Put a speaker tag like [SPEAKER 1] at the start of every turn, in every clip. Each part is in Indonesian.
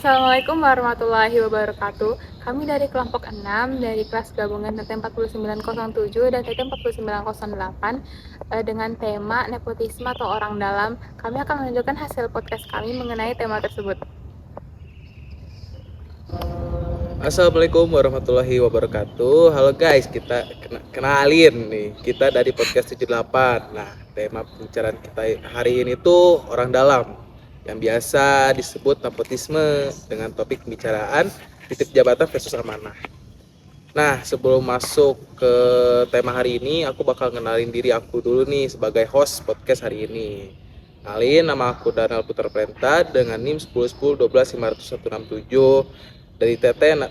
[SPEAKER 1] Assalamualaikum warahmatullahi wabarakatuh. Kami dari kelompok 6 dari kelas gabungan TT 4907 dan TT 4908 dengan tema nepotisme atau orang dalam. Kami akan menunjukkan hasil podcast kami mengenai tema tersebut.
[SPEAKER 2] Assalamualaikum warahmatullahi wabarakatuh. Halo guys, kita kenalin nih. Kita dari podcast 78. Nah, tema pembicaraan kita hari ini tuh orang dalam yang biasa disebut nepotisme dengan topik pembicaraan titip jabatan versus amanah. Nah, sebelum masuk ke tema hari ini, aku bakal kenalin diri aku dulu nih sebagai host podcast hari ini. Kenalin, nama aku Daniel Putra Prenta dengan NIM 1010 12 500 167 dari TT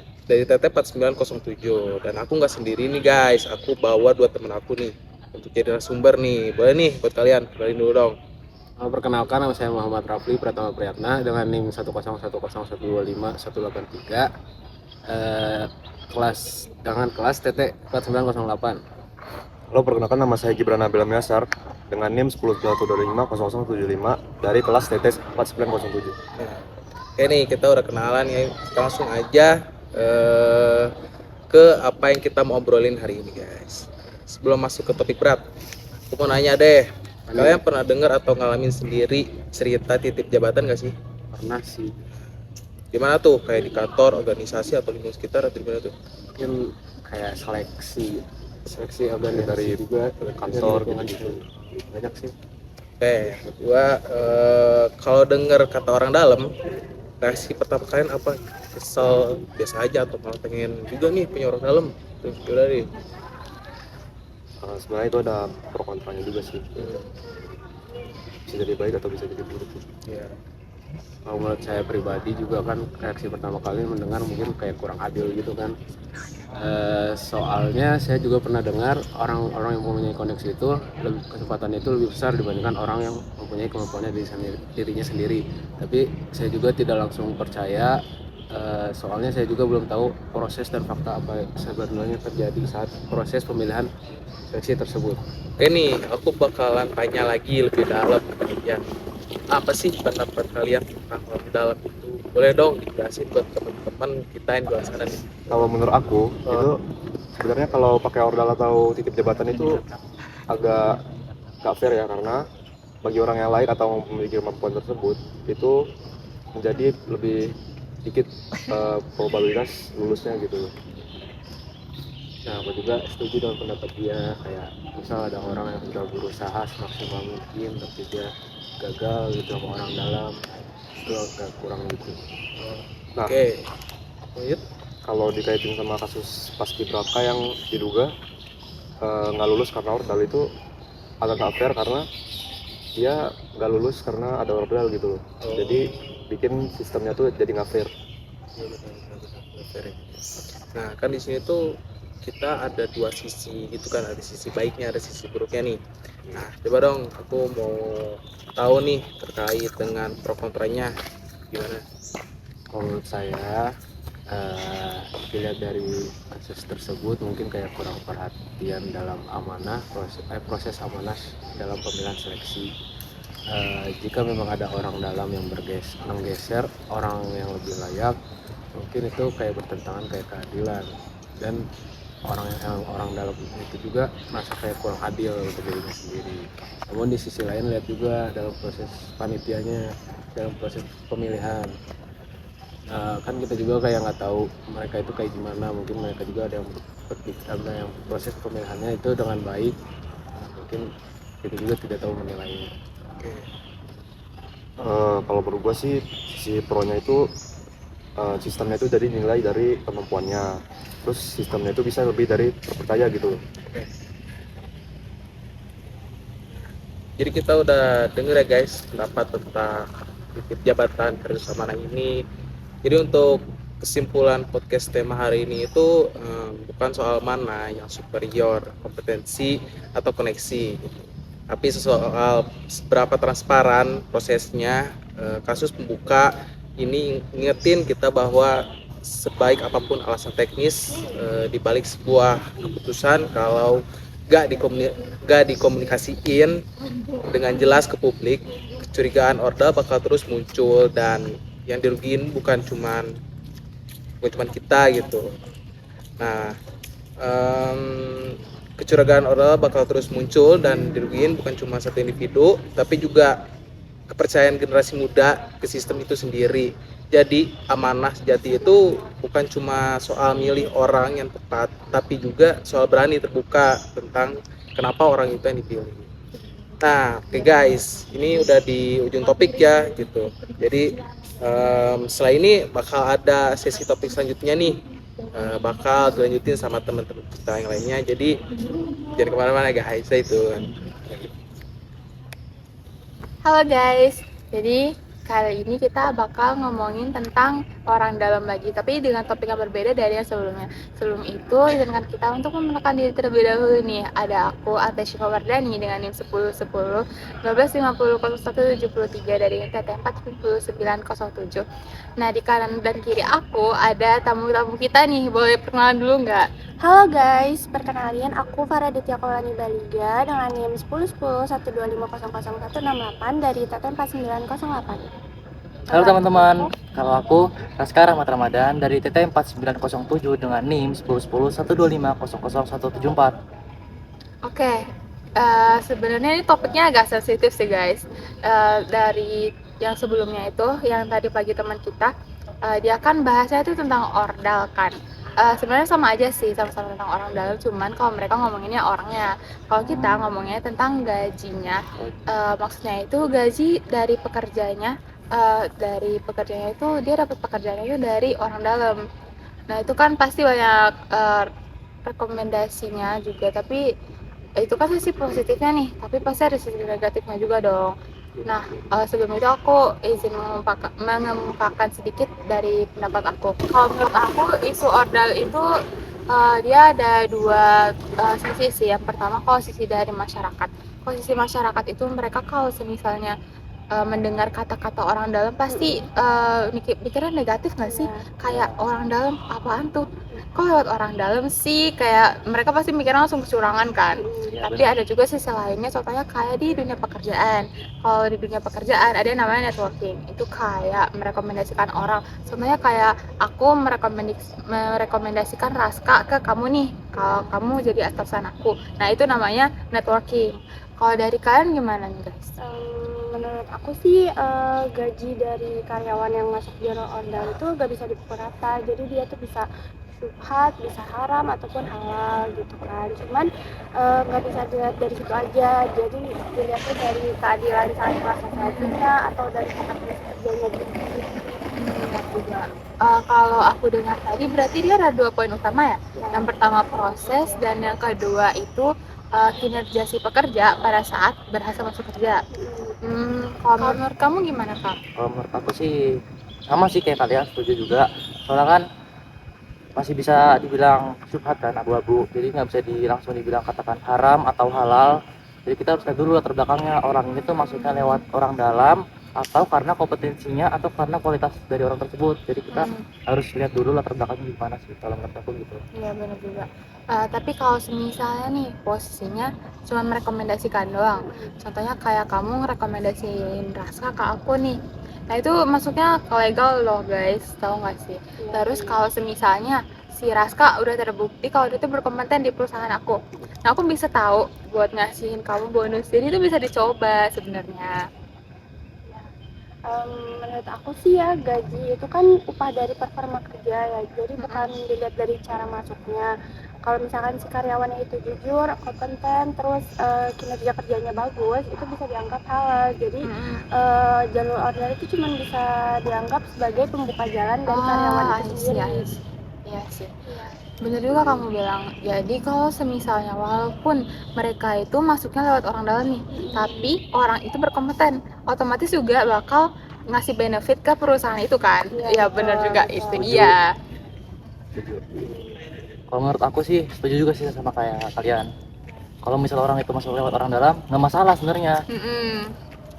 [SPEAKER 2] 4907. Dan aku nggak sendiri nih guys, aku bawa dua temen aku nih untuk jadi narasumber nih. Boleh nih buat kalian, kenalin dulu dong.
[SPEAKER 3] Perkenalkan, nama saya Muhammad Rafli Pratama Priyatna dengan NIM 101012123 kelas TT 4908.
[SPEAKER 4] Halo, perkenalkan nama saya Gibran Nabil Miasar dengan NIM 10.125.0075 dari kelas TT 4907.
[SPEAKER 2] Nah, oke nih, kita udah kenalan ya. Kita langsung aja ke apa yang kita mau obrolin hari ini guys. Sebelum masuk ke topik berat, aku mau nanya deh, kalian pernah dengar atau ngalamin sendiri cerita titip jabatan gak sih?
[SPEAKER 3] Pernah sih,
[SPEAKER 2] Gimana tuh? Kayak di kantor, organisasi, atau lingkungan sekitar, atau gimana tuh?
[SPEAKER 3] mungkin kayak seleksi organisasi
[SPEAKER 4] Dari
[SPEAKER 3] juga
[SPEAKER 4] kantor
[SPEAKER 3] gitu. Banyak sih.
[SPEAKER 2] Oke, gua kalau dengar kata orang dalam, reaksi pertama kalian apa? Kesel, biasa aja, atau malah pengen juga nih punya orang dalam? Tuh, udah deh.
[SPEAKER 4] Sebenarnya itu ada pro kontranya juga sih, bisa jadi baik atau bisa jadi buruk.
[SPEAKER 2] Ya.
[SPEAKER 3] Kalau menurut saya pribadi juga kan reaksi pertama kali mendengar mungkin kayak kurang adil gitu kan. Soalnya saya juga pernah dengar orang-orang yang mempunyai koneksi itu kesempatannya itu lebih besar dibandingkan orang yang mempunyai kemampuannya dirinya sendiri. Tapi saya juga tidak langsung percaya, soalnya saya juga belum tahu proses dan fakta apa yang sebenarnya terjadi saat proses pemilihan seleksi tersebut.
[SPEAKER 2] Oke nih, aku bakalan tanya lagi lebih dalam ya. Apa sih pendapat kalian tentang orang dalam itu? Boleh dong dijelasin buat teman-teman kita yang di luar sana nih.
[SPEAKER 4] Kalau menurut aku itu sebenarnya kalau pakai ordal atau titip jabatan itu agak gak fair ya, karena bagi orang yang lain atau memiliki kemampuan tersebut itu menjadi lebih sedikit probabilitas lulusnya gitu.
[SPEAKER 3] Nah, aku juga setuju dengan pendapat dia, kayak misal ada orang yang sudah berusaha semaksimal mungkin tapi dia gagal gitu sama orang dalam, itu agak kurang gitu.
[SPEAKER 4] Nah,
[SPEAKER 2] Oke. Lanjut.
[SPEAKER 4] kalau dikaitin sama kasus paskibraka yang diduga nggak lulus karena ordal, itu agak nggak fair karena dia nggak lulus karena ada ordal gitu loh. Jadi bikin sistemnya tuh jadi nggak fair.
[SPEAKER 2] Nah, kan di sini tuh kita ada dua sisi gitu kan, ada sisi baiknya, ada sisi buruknya nih. Nah, coba dong aku mau tahu nih terkait dengan pro kontranya gimana.
[SPEAKER 3] Kalau menurut saya, dilihat dari kasus tersebut mungkin kayak kurang perhatian dalam proses amanah dalam pemilihan seleksi. Jika memang ada orang dalam yang menggeser orang yang lebih layak, mungkin itu kayak bertentangan kayak keadilan, dan orang dalam itu juga merasa kayak kurang adil untuk dirinya sendiri. Namun di sisi lain lihat juga dalam proses panitianya, dalam proses pemilihan, kan kita juga kayak nggak tahu mereka itu kayak gimana. Mungkin mereka juga ada yang proses pemilihannya itu dengan baik, mungkin kita juga tidak tahu menilainya.
[SPEAKER 2] Oke.
[SPEAKER 4] Kalau menurut gue sih sisi pro-nya itu sistemnya itu jadi nilai dari kemampuannya, terus sistemnya itu bisa lebih dari terpercaya gitu loh.
[SPEAKER 2] Oke. Jadi kita udah denger ya guys pendapat tentang titip jabatan versus amanah ini. Jadi untuk kesimpulan podcast tema hari ini itu bukan soal mana yang superior, kompetensi atau koneksi, tapi soal seberapa transparan prosesnya. Kasus pembuka ini ngingetin kita bahwa sebaik apapun alasan teknis dibalik sebuah keputusan, kalau gak dikomunikasiin dengan jelas ke publik, kecurigaan ordal bakal terus muncul dan yang dirugiin bukan cuman kita gitu. Nah, kecurigaan orang bakal terus muncul dan dirugiin bukan cuma satu individu, tapi juga kepercayaan generasi muda ke sistem itu sendiri. Jadi amanah sejati itu bukan cuma soal milih orang yang tepat, tapi juga soal berani terbuka tentang kenapa orang itu yang dipilih. Nah, oke guys, ini udah di ujung topik ya gitu. Jadi setelah ini bakal ada sesi topik selanjutnya nih, bakal dilanjutin sama teman-teman kita yang lainnya. Jadi jangan kemana-mana guys, saya itu.
[SPEAKER 1] Halo guys, jadi kali ini kita bakal ngomongin tentang orang dalam lagi, tapi dengan topik yang berbeda dari yang sebelumnya. Sebelum itu, izinkan kita untuk memperkenalkan diri terlebih dahulu nih. Ada aku, Atesya Wardani dengan NIM 1010 12500173 dari TT 49907. Nah, di kanan dan kiri aku ada tamu-tamu kita nih. Boleh perkenalan dulu nggak?
[SPEAKER 5] Halo guys, perkenalin aku Farah Ditya Kaulani Baliga dengan NIM 101012500168 dari TT 4908.
[SPEAKER 6] Halo teman-teman, kalau aku Raska Rahmat Ramadan dari TT 4907 dengan NIM 101012500174.
[SPEAKER 1] Oke, sebenarnya ini topiknya agak sensitif sih guys. Dari yang sebelumnya itu, yang tadi pagi teman kita, dia kan bahasanya itu tentang ordal kan. Sebenarnya sama aja sih, sama-sama tentang orang dalam, cuman kalau mereka ngomonginnya orangnya, kalau kita ngomongnya tentang gajinya. Maksudnya itu gaji dari pekerjanya, itu dia dapat pekerjaannya itu dari orang dalam. Nah itu kan pasti banyak rekomendasinya juga, tapi itu kan sisi positifnya nih, tapi pasti ada sisi negatifnya juga dong. Nah, sebelum itu aku izin mengemukakan sedikit dari pendapat aku. Kalau menurut aku, isu ordal itu dia ada dua sisi sih. Yang pertama, kalau sisi dari masyarakat. Kalau sisi masyarakat itu mereka kalau misalnya mendengar kata-kata orang dalam pasti mikirnya negatif nggak sih? Kayak orang dalam apaan tuh? Kok lewat orang dalam sih? Kayak mereka pasti mikirnya langsung kecurangan kan. Tapi ada juga sisi lainnya, contohnya kayak di dunia pekerjaan. Kalau di dunia pekerjaan ada yang namanya networking. Itu kayak merekomendasikan orang. Contohnya kayak aku merekomendasikan Raska ke kamu nih, kalau kamu jadi atasan aku. Nah itu namanya networking. Kalau dari kalian gimana nih guys?
[SPEAKER 5] Menurut aku sih gaji dari karyawan yang masuk jalur ordal itu gak bisa dipukul rata, jadi dia tuh bisa subhat, bisa haram ataupun halal gitu kan. Cuman nggak bisa dilihat dari situ aja, jadi dilihatnya dari keadilan saat proses gajinya atau dari kapasitas kerjanya gitu juga.
[SPEAKER 1] Kalau aku dengar tadi berarti dia ada dua poin utama ya. Yang pertama proses dan yang kedua itu kinerja si pekerja pada saat berhasil masuk kerja. Kalau menurut kamu gimana Kak?
[SPEAKER 6] Kalau menurut aku sih sama sih kayak kalian, setuju juga. Soalnya kan masih bisa dibilang syubhat kan, abu-abu. Jadi nggak bisa langsung dibilang katakan haram atau halal. Jadi kita harus lihat dulu latar belakangnya, orang ini tuh maksudnya lewat orang dalam atau karena kompetensinya atau karena kualitas dari orang tersebut. Jadi kita harus lihat dulu latar belakangnya gimana sih, kalau menurut aku gitu.
[SPEAKER 1] Iya benar juga. Tapi kalau misalnya nih posisinya cuma merekomendasikan doang, contohnya kayak kamu ngerekomendasiin Raska ke aku nih, nah itu maksudnya legal loh guys, tahu nggak sih? Terus kalau misalnya si Raska udah terbukti kalau dia itu berkompeten di perusahaan aku, nah aku bisa tahu buat ngasihin kamu bonus, jadi itu bisa dicoba sebenarnya.
[SPEAKER 5] Menurut aku sih ya, gaji itu kan upah dari performa kerja ya, jadi bukan dilihat dari cara masuknya. Kalau misalkan si karyawannya itu jujur, kompeten, terus kinerja kerjanya bagus, itu bisa dianggap halal. Jadi jalur order itu cuma bisa dianggap sebagai pembuka jalan dari karyawan itu sendiri.
[SPEAKER 1] Iya sih. Bener juga kamu bilang. Jadi kalau misalnya walaupun mereka itu masuknya lewat orang dalam nih, tapi orang itu berkompeten, otomatis juga bakal ngasih benefit ke perusahaan itu kan. Iya bener juga itu. Iya.
[SPEAKER 6] Setuju. Kalau menurut aku sih setuju juga sih sama kayak kalian. Kalau misal orang itu masuk lewat orang dalam nggak masalah sebenarnya.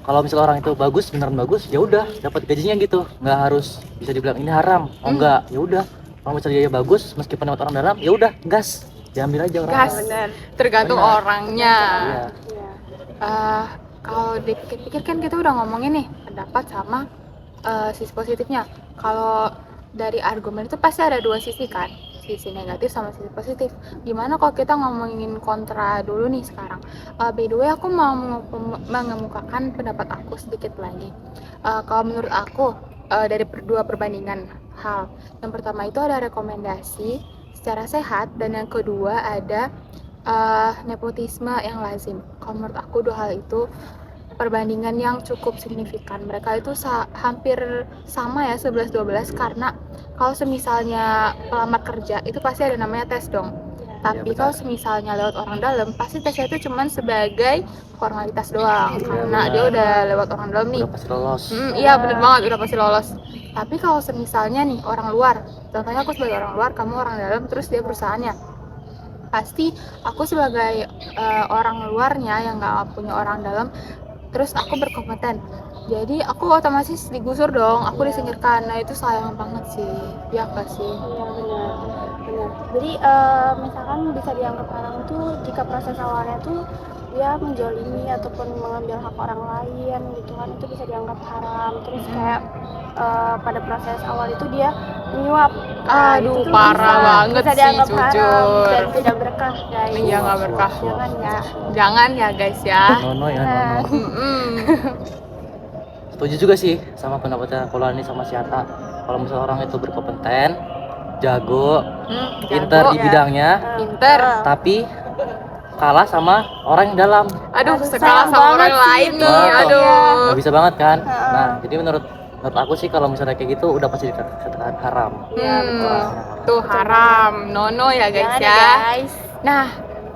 [SPEAKER 6] Kalau misal orang itu bagus, beneran bagus, ya udah dapat gajinya gitu, nggak harus bisa dibilang ini haram. Oh enggak, ya udah. Kalau misalnya dia bagus, meskipun lewat orang dalam, ya udah gas, diambil aja orang.
[SPEAKER 1] Gas, tergantung
[SPEAKER 6] Benar.
[SPEAKER 1] orangnya.
[SPEAKER 6] Iya.
[SPEAKER 1] Kalau dipikir-pikir kan kita udah ngomongin nih pendapat sama sisi positifnya. Kalau dari argumen itu pasti ada dua sisi kan, sisi negatif sama sisi positif. Gimana kalau kita ngomongin kontra dulu nih sekarang? By the way, aku mau mengemukakan pendapat aku sedikit lagi. Kalau menurut aku, dari dua perbandingan hal. Yang pertama itu ada rekomendasi secara sehat, dan yang kedua ada nepotisme yang lazim. Kalau menurut aku dua hal itu perbandingan yang cukup signifikan. Mereka itu hampir sama ya, 11-12, karena kalau semisalnya pelamar kerja itu pasti ada namanya tes dong. Tapi kalau semisalnya lewat orang dalam, pasti tesnya itu cuman sebagai formalitas doang, karena dia udah lewat orang dalam nih.
[SPEAKER 6] Udah pasti lolos.
[SPEAKER 1] Iya bener banget, udah pasti lolos. Tapi kalau semisalnya nih orang luar, contohnya aku sebagai orang luar, kamu orang dalam, terus dia perusahaannya, pasti aku sebagai orang luarnya yang nggak punya orang dalam, terus aku berkompeten, jadi aku otomatis digusur dong, aku disingkirkan. Nah itu sayang banget sih, ya nggak sih?
[SPEAKER 5] Iya benar. Jadi misalkan bisa dianggap haram tuh jika proses awalnya tuh dia menjolimi ataupun mengambil hak orang lain gitu kan, itu bisa dianggap haram. Terus kayak pada proses awal itu dia menyuap. Nah,
[SPEAKER 1] Aduh,
[SPEAKER 5] itu tuh
[SPEAKER 1] parah banget
[SPEAKER 5] bisa
[SPEAKER 1] sih,
[SPEAKER 5] dianggap haram
[SPEAKER 1] jujur.
[SPEAKER 5] dan tidak berkah guys.
[SPEAKER 1] Iya nggak berkah,
[SPEAKER 5] Jangan ya.
[SPEAKER 1] jangan ya guys ya.
[SPEAKER 6] Nono ya,
[SPEAKER 5] Nah.
[SPEAKER 6] nono. Setuju juga sih sama pendapatnya kalau ini sama si Ata. Kalau misalnya orang itu berkompeten, jago, pinter
[SPEAKER 1] Jago,
[SPEAKER 6] di bidangnya,
[SPEAKER 1] pinter.
[SPEAKER 6] tapi kalah sama orang yang dalam,
[SPEAKER 1] Aduh,
[SPEAKER 5] Aduh,
[SPEAKER 1] sekarang
[SPEAKER 5] sayang
[SPEAKER 1] sama orang
[SPEAKER 5] banget sih
[SPEAKER 1] lain
[SPEAKER 5] itu.
[SPEAKER 1] nih,
[SPEAKER 6] Wah.
[SPEAKER 1] aduh.
[SPEAKER 6] nggak bisa banget kan. Nah, jadi menurut aku sih kalau misalnya kayak gitu udah pasti dikatakan haram.
[SPEAKER 5] Iya betul.
[SPEAKER 1] Tuh haram, nono ya guys
[SPEAKER 5] Jangan
[SPEAKER 1] ya.
[SPEAKER 5] guys.
[SPEAKER 1] Nah,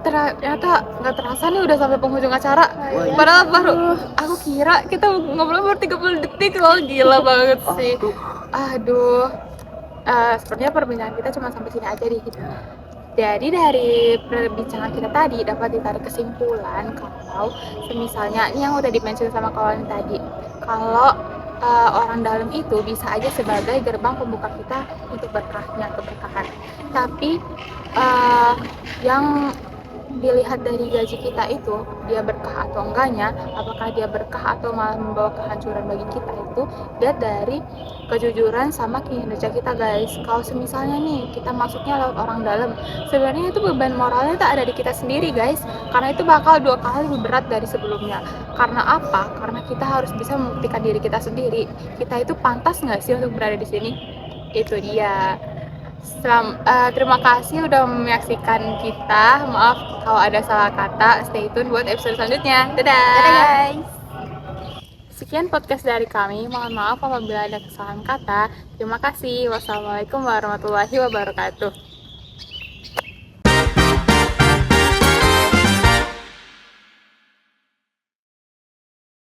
[SPEAKER 1] ternyata nggak terasa nih udah sampai penghujung acara.
[SPEAKER 5] Iya.
[SPEAKER 1] Padahal baru, aku kira kita ngobrol baru 30 detik loh, gila banget sih. Aduh, sepertinya perbincangan kita cuma sampai sini aja nih. Jadi dari perbincangan kita tadi dapat ditarik kesimpulan kalau misalnya ini yang udah dimention sama kawan tadi, kalau orang dalam itu bisa aja sebagai gerbang pembuka kita untuk keberkahan. Tapi yang dilihat dari gaji kita itu, dia berkah atau enggaknya, apakah dia berkah atau malah membawa kehancuran bagi kita, itu lihat dari kejujuran sama kinerja kita guys. Kalau misalnya nih kita masuknya lewat orang dalam, sebenarnya itu beban moralnya tak ada di kita sendiri guys, karena itu bakal 2 kali lebih berat dari sebelumnya. Karena apa? Karena kita harus bisa membuktikan diri kita sendiri, kita itu pantas nggak sih untuk berada di sini. Itu dia. Terima kasih udah menyaksikan kita. Maaf kalau ada salah kata. Stay tune buat episode selanjutnya. Dadah.
[SPEAKER 5] Dadah guys.
[SPEAKER 1] Sekian podcast dari kami. Mohon maaf apabila ada kesalahan kata. Terima kasih. Wassalamualaikum warahmatullahi wabarakatuh.